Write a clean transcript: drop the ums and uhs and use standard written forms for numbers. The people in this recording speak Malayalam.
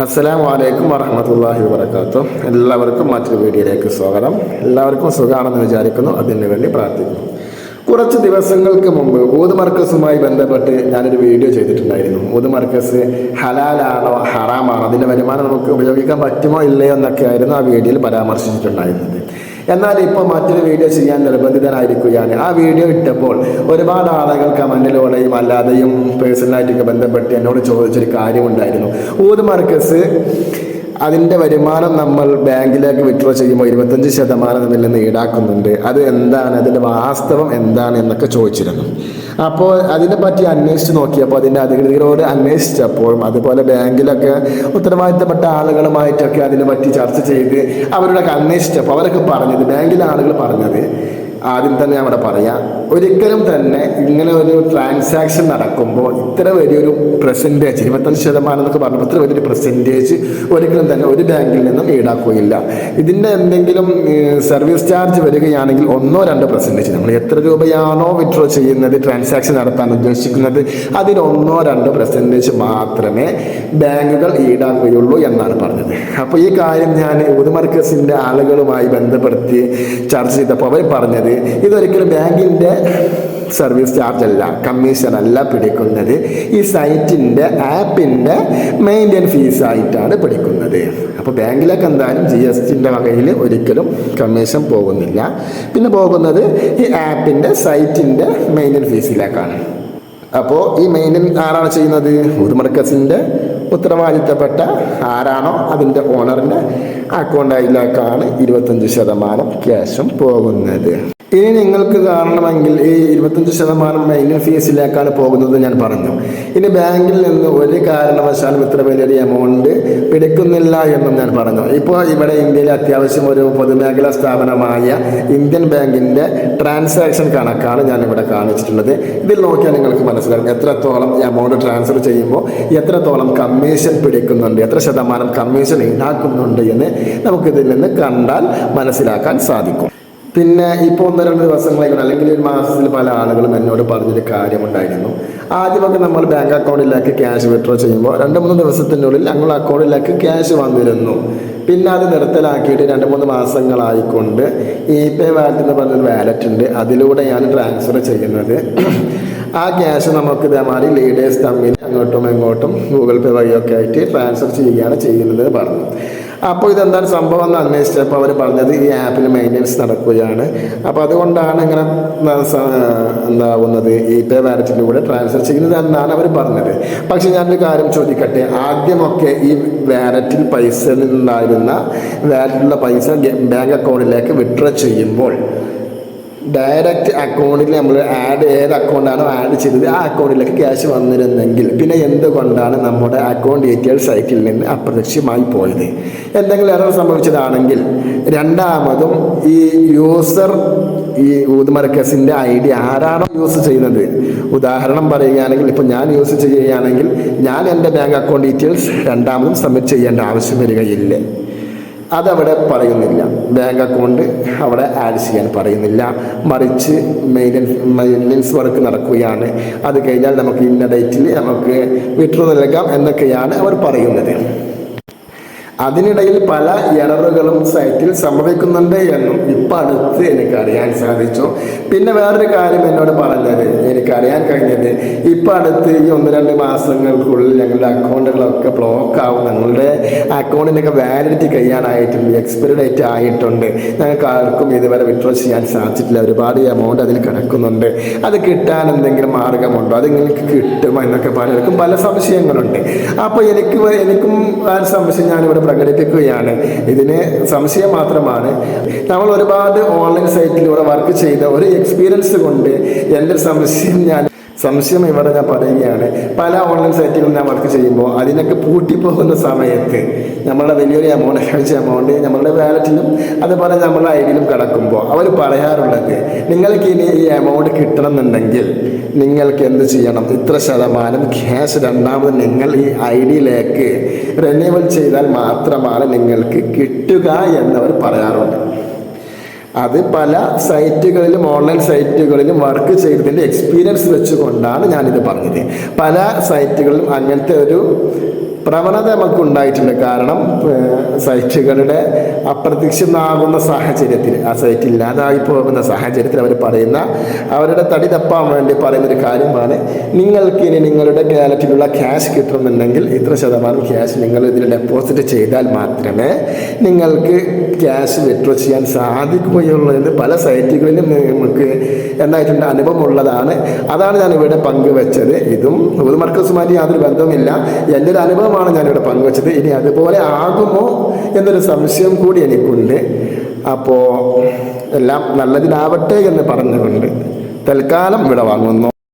അസ്സലാമു അലൈക്കും വറഹ്മത്തുള്ളാഹി വബറകാതുഹു. എല്ലാവർക്കും മറ്റൊരു വീഡിയോയിലേക്ക് സ്വാഗതം. എല്ലാവർക്കും സുഖമാണെന്ന് വിചാരിക്കുന്നു, അതിനു വേണ്ടി പ്രാർത്ഥിക്കുന്നു. കുറച്ച് ദിവസങ്ങൾക്ക് മുമ്പ് ഊദ് മർക്കസുമായി ബന്ധപ്പെട്ട് ഞാനൊരു വീഡിയോ ചെയ്തിട്ടുണ്ടായിരുന്നു. ഊദ് മർക്കസ് ഹലാലാണോ ഹറാമാണോ, അതിൻ്റെ വരുമാനം നമുക്ക് ഉപയോഗിക്കാൻ പറ്റുമോ ഇല്ലയോ എന്നൊക്കെ ആയിരുന്നു ആ വീഡിയോയിൽ പരാമർശിച്ചിട്ടുണ്ടായിരുന്നത്. എന്നാൽ ഇപ്പോൾ മറ്റൊരു വീഡിയോ ചെയ്യാൻ നിർബന്ധിതനായിരിക്കുകയാണ്. ആ വീഡിയോ ഇട്ടപ്പോൾ ഒരുപാട് ആളുകൾ കമൻറ്റിലൂടെയും അല്ലാതെയും പേഴ്സണലായിട്ടൊക്കെ ബന്ധപ്പെട്ട് എന്നോട് ചോദിച്ചൊരു കാര്യമുണ്ടായിരുന്നു. ഊദ് മർക്കസ് അതിൻ്റെ വരുമാനം നമ്മൾ ബാങ്കിലേക്ക് വിഡ്രോ ചെയ്യുമ്പോൾ 25% നമ്മിൽ നിന്ന് ഈടാക്കുന്നുണ്ട്. അത് എന്താണ്, അതിൻ്റെ വാസ്തവം എന്താണ് എന്നൊക്കെ ചോദിച്ചിരുന്നു. അപ്പോൾ അതിനെപ്പറ്റി അന്വേഷിച്ച് നോക്കിയപ്പോൾ, അതിൻ്റെ അധികൃതരോട് അന്വേഷിച്ചപ്പോഴും അതുപോലെ ബാങ്കിലൊക്കെ ഉത്തരവാദിത്തപ്പെട്ട ആളുകളുമായിട്ടൊക്കെ അതിനെപ്പറ്റി ചർച്ച ചെയ്ത് അവരോടൊക്കെ അന്വേഷിച്ചപ്പോൾ അവരൊക്കെ പറഞ്ഞത്, ബാങ്കിലെ ആളുകൾ പറഞ്ഞത്, ആദ്യം തന്നെ അവിടെ പറയാം, ഒരിക്കലും തന്നെ ഇങ്ങനെ ഒരു ട്രാൻസാക്ഷൻ നടക്കുമ്പോൾ ഇത്ര വലിയൊരു പെർസെൻറ്റേജ് 25% എന്നൊക്കെ പറഞ്ഞപ്പോൾ ഇത്ര വലിയൊരു പെർസെൻറ്റേജ് ഒരിക്കലും തന്നെ ഒരു ബാങ്കിൽ നിന്നും ഈടാക്കുകയില്ല. ഇതിൻ്റെ എന്തെങ്കിലും സർവീസ് ചാർജ് വരികയാണെങ്കിൽ 1-2% നമ്മൾ എത്ര രൂപയാണോ വിഡ്രോ ചെയ്യുന്നത്, ട്രാൻസാക്ഷൻ നടത്താൻ ഉദ്ദേശിക്കുന്നത്, അതിന് 1-2% മാത്രമേ ബാങ്കുകൾ ഈടാക്കുകയുള്ളൂ എന്നാണ് പറഞ്ഞത്. അപ്പോൾ ഈ കാര്യം ഞാൻ ഊദ് മർക്കസിൻ്റെ ആളുകളുമായി ബന്ധപ്പെടുത്തി ചർച്ച ചെയ്തപ്പോൾ അവർ പറഞ്ഞത്, ഇതൊരിക്കലും ബാങ്കിൻ്റെ സർവീസ് ചാർജ് അല്ല, കമ്മീഷൻ അല്ല പിടിക്കുന്നത്, ഈ സൈറ്റിൻ്റെ ആപ്പിൻ്റെ മെയിൻ്റെനൻസ് ഫീസായിട്ടാണ് പിടിക്കുന്നത്. അപ്പോൾ ബാങ്കിലേക്ക് എന്തായാലും GSTൻ്റെ വകയിൽ ഒരിക്കലും കമ്മീഷൻ പോകുന്നില്ല. പിന്നെ പോകുന്നത് ഈ ആപ്പിൻ്റെ സൈറ്റിൻ്റെ മെയിൻ്റെനൻസ് ഫീസിലേക്കാണ്. അപ്പോൾ ഈ മെയിൻ്റെനൻസ് ആരാണ് ചെയ്യുന്നത്? ഊദ് മർക്കസിൻ്റെ ഉത്തരവാദിത്തപ്പെട്ട ആരാണോ അതിൻ്റെ ഓണറിൻ്റെ അക്കൗണ്ടിലേക്കാണ് 25% ക്യാഷും പോകുന്നത്. ഇനി നിങ്ങൾക്ക് കാണണമെങ്കിൽ ഈ 25% മെയിൻ്റെനൻസ് ഫീസിലേക്കാണ് പോകുന്നത് ഞാൻ പറഞ്ഞു. ഇനി ബാങ്കിൽ നിന്ന് ഒരു കാരണവശാലും ഇത്ര വലിയൊരു എമൗണ്ട് പിടിക്കുന്നില്ല എന്നും ഞാൻ പറഞ്ഞു. ഇപ്പോൾ ഇവിടെ ഇന്ത്യയിൽ അത്യാവശ്യം ഒരു പൊതുമേഖലാ സ്ഥാപനമായ ഇന്ത്യൻ ബാങ്കിൻ്റെ ട്രാൻസാക്ഷൻ കണക്കാണ് ഞാനിവിടെ കാണിച്ചിട്ടുള്ളത്. ഇതിൽ നോക്കിയാൽ നിങ്ങൾക്ക് മനസ്സിലാകും എത്രത്തോളം എമൗണ്ട് ട്രാൻസ്ഫർ ചെയ്യുമ്പോൾ എത്രത്തോളം കമ്മീഷൻ പിടിക്കുന്നുണ്ട്, എത്ര ശതമാനം കമ്മീഷൻ ഈടാക്കുന്നുണ്ട് എന്ന് നമുക്കിതിൽ നിന്ന് കണ്ടാൽ മനസ്സിലാക്കാൻ സാധിക്കും. പിന്നെ ഇപ്പോൾ 1-2 ദിവസങ്ങളായിക്കൊണ്ട് അല്ലെങ്കിൽ ഒരു മാസത്തിൽ പല ആളുകളും എന്നോട് പറഞ്ഞൊരു കാര്യമുണ്ടായിരുന്നു. ആദ്യമൊക്കെ നമ്മൾ ബാങ്ക് അക്കൗണ്ടിലേക്ക് ക്യാഷ് വിഡ്രോ ചെയ്യുമ്പോൾ 2-3 ദിവസത്തിനുള്ളിൽ ഞങ്ങളുടെ അക്കൗണ്ടിലേക്ക് ക്യാഷ് വന്നിരുന്നു. പിന്നെ അത് നിർത്തലാക്കിയിട്ട് 2-3 മാസങ്ങളായിക്കൊണ്ട് ഇ-പേ വാലറ്റ് എന്ന് പറഞ്ഞൊരു വാലറ്റ് ഉണ്ട്, അതിലൂടെയാണ് ട്രാൻസ്ഫർ ചെയ്യുന്നത്. ആ ക്യാഷ് നമുക്ക് ഇതേമാതിരി ലീഡേഴ്സ് തമ്മിൽ അങ്ങോട്ടും ഇങ്ങോട്ടും ഗൂഗിൾ പേ വഴിയൊക്കെ ആയിട്ട് ട്രാൻസ്ഫർ ചെയ്യുകയാണ് ചെയ്യുന്നത് പറഞ്ഞു. അപ്പോൾ ഇതെന്താണ് സംഭവം എന്ന് അന്വേഷിച്ചപ്പോൾ അവർ പറഞ്ഞത് ഈ ആപ്പിൽ മെയിൻ്റെനൻസ് നടക്കുകയാണ്, അപ്പോൾ അതുകൊണ്ടാണ് ഇങ്ങനെ എന്താവുന്നത്, ഇ-പേ വാലറ്റിലൂടെ ട്രാൻസ്ഫർ ചെയ്യുന്നത് എന്നാണ് അവർ പറഞ്ഞത്. പക്ഷെ ഞാനൊരു കാര്യം ചോദിക്കട്ടെ, ആദ്യമൊക്കെ ഈ വാലറ്റിൽ പൈസ ഉണ്ടായിരുന്ന വാലറ്റിലുള്ള പൈസ ബാങ്ക് അക്കൗണ്ടിലേക്ക് വിഡ്രോ ചെയ്യുമ്പോൾ ഡയറക്റ്റ് അക്കൗണ്ടിൽ നമ്മൾ ഏത് അക്കൗണ്ടാണോ ആഡ് ചെയ്തത് ആ അക്കൗണ്ടിലേക്ക് ക്യാഷ് വന്നിരുന്നെങ്കിൽ പിന്നെ എന്തുകൊണ്ടാണ് നമ്മുടെ അക്കൗണ്ട് ഡീറ്റെയിൽസ് സൈറ്റിൽ നിന്ന് അപ്രത്യക്ഷമായി പോയത്? എന്തെങ്കിലും എറർ സംഭവിച്ചതാണെങ്കിൽ രണ്ടാമതും ഈ യൂസർ, ഈ ഊദ് മർക്കസിൻ്റെ ID ആരാണോ യൂസ് ചെയ്യുന്നത്, ഉദാഹരണം പറയുകയാണെങ്കിൽ ഇപ്പോൾ ഞാൻ യൂസ് ചെയ്യുകയാണെങ്കിൽ ഞാൻ എൻ്റെ ബാങ്ക് അക്കൗണ്ട് ഡീറ്റെയിൽസ് രണ്ടാമതും സബ്മിറ്റ് ചെയ്യേണ്ട ആവശ്യം വരികയില്ല. അതവിടെ പറയുന്നില്ല, ബാങ്ക് അക്കൗണ്ട് അവിടെ ആഡ് ചെയ്യാൻ പറയുന്നില്ല. മറിച്ച് മെയിൻ്റെനൻസ് വർക്ക് നടക്കുകയാണ്, അത് കഴിഞ്ഞാൽ നമുക്ക് ഇന്ന ഡേറ്റിൽ നമുക്ക് വിഡ്രോ നൽകാം എന്നൊക്കെയാണ് അവർ പറയുന്നത്. അതിനിടയിൽ പല എററുകളും സൈറ്റിൽ സംഭവിക്കുന്നുണ്ട് എന്നും ഇപ്പം അടുത്ത് എനിക്കറിയാൻ സാധിച്ചു. പിന്നെ വേറൊരു കാര്യം എന്നോട് പറഞ്ഞത്, എനിക്കറിയാൻ കഴിഞ്ഞത്, ഇപ്പം അടുത്ത് ഈ 1-2 മാസങ്ങൾക്കുള്ളിൽ ഞങ്ങളുടെ അക്കൗണ്ടുകളൊക്കെ ബ്ലോക്ക് ആവും, ഞങ്ങളുടെ അക്കൗണ്ടിൻ്റെയൊക്കെ വാലിഡിറ്റി കഴിയാനായിട്ടുണ്ട്, എക്സ്പയറി ഡേറ്റ് ആയിട്ടുണ്ട്, ഞങ്ങൾക്ക് ആർക്കും ഇതുവരെ വിഡ്രോ ചെയ്യാൻ സാധിച്ചിട്ടില്ല, ഒരുപാട് എമൗണ്ട് അതിൽ കിടക്കുന്നുണ്ട്, അത് കിട്ടാൻ എന്തെങ്കിലും മാർഗമുണ്ടോ, അത് നിങ്ങൾക്ക് കിട്ടുമോ എന്നൊക്കെ പലർക്കും പല സംശയങ്ങളുണ്ട്. അപ്പോൾ എനിക്കും ആ സംശയം ഞാനിവിടെ പ്രകടിപ്പിക്കുകയാണ്. ഇതിന് സംശയം മാത്രമാണ്. നമ്മൾ ഒരുപാട് ഓൺലൈൻ സൈറ്റിലൂടെ വർക്ക് ചെയ്ത ഒരു എക്സ്പീരിയൻസ് കൊണ്ട് എൻ്റെ സംശയം ഇവിടെ ഞാൻ പറയുകയാണ്. പല ഓൺലൈൻ സൈറ്റുകളും ഞാൻ വർക്ക് ചെയ്യുമ്പോൾ അതിനൊക്കെ പൂട്ടിപ്പോകുന്ന സമയത്ത് നമ്മളുടെ വലിയൊരു എമൗണ്ട് നമ്മളുടെ വാലറ്റിലും അതുപോലെ നമ്മളുടെ ID-യിലും കിടക്കുമ്പോൾ അവർ പറയാറുള്ളത്, നിങ്ങൾക്ക് ഇനി ഈ എമൗണ്ട് കിട്ടണമെന്നുണ്ടെങ്കിൽ നിങ്ങൾക്ക് എന്ത് ചെയ്യണം, ഇത്ര ശതമാനം ക്യാഷ് രണ്ടാമത് നിങ്ങൾ ഈ ID-യിലേക്ക് റിന്യൂവൽ ചെയ്താൽ മാത്രമാണ് നിങ്ങൾക്ക് കിട്ടുക എന്നവർ പറയാറുണ്ട്. അത് പല സൈറ്റുകളിലും ഓൺലൈൻ സൈറ്റുകളിലും വർക്ക് ചെയ്തതിൻ്റെ എക്സ്പീരിയൻസ് വെച്ചുകൊണ്ടാണ് ഞാനിത് പറഞ്ഞത്. പല സൈറ്റുകളിലും അങ്ങനത്തെ ഒരു പ്രവണത നമുക്ക് ഉണ്ടായിട്ടുണ്ട്. കാരണം സൈറ്റുകളുടെ അപ്രത്യക്ഷമാകുന്ന സാഹചര്യത്തിൽ, ആ സൈറ്റ് ഇല്ലാതായി പോകുന്ന സാഹചര്യത്തിൽ അവർ പറയുന്ന, അവരുടെ തടി തപ്പാൻ വേണ്ടി പറയുന്നൊരു കാര്യമാണ്, നിങ്ങൾക്ക് ഇനി നിങ്ങളുടെ വാലറ്റിലുള്ള ക്യാഷ് കിട്ടുന്നുണ്ടെങ്കിൽ ഇത്ര ശതമാനം ക്യാഷ് നിങ്ങൾ ഇതിൽ ഡെപ്പോസിറ്റ് ചെയ്താൽ മാത്രമേ നിങ്ങൾക്ക് ക്യാഷ് വിഡ്രോ ചെയ്യാൻ സാധിക്കുകയുള്ളൂ എന്ന് പല സൈറ്റുകളിലും നമുക്ക് എന്തായിട്ടുണ്ട് അനുഭവമുള്ളതാണ്. അതാണ് ഞാൻ ഇവിടെ പങ്കുവെച്ചത്. ഇതും ഊദ് മർക്കസുമായിട്ട് യാതൊരു ബന്ധവുമില്ല, എൻ്റെ ഒരു അനുഭവമാണ് ഞാനിവിടെ പങ്കുവെച്ചത്. ഇനി അതുപോലെ ആകുമോ എന്നൊരു സംശയം കൂടി എനിക്കുണ്ട്. അപ്പോൾ എല്ലാം നല്ലതിനാവട്ടെ എന്ന് പറഞ്ഞുകൊണ്ട് തൽക്കാലം ഇവിടെ വാങ്ങുന്നു.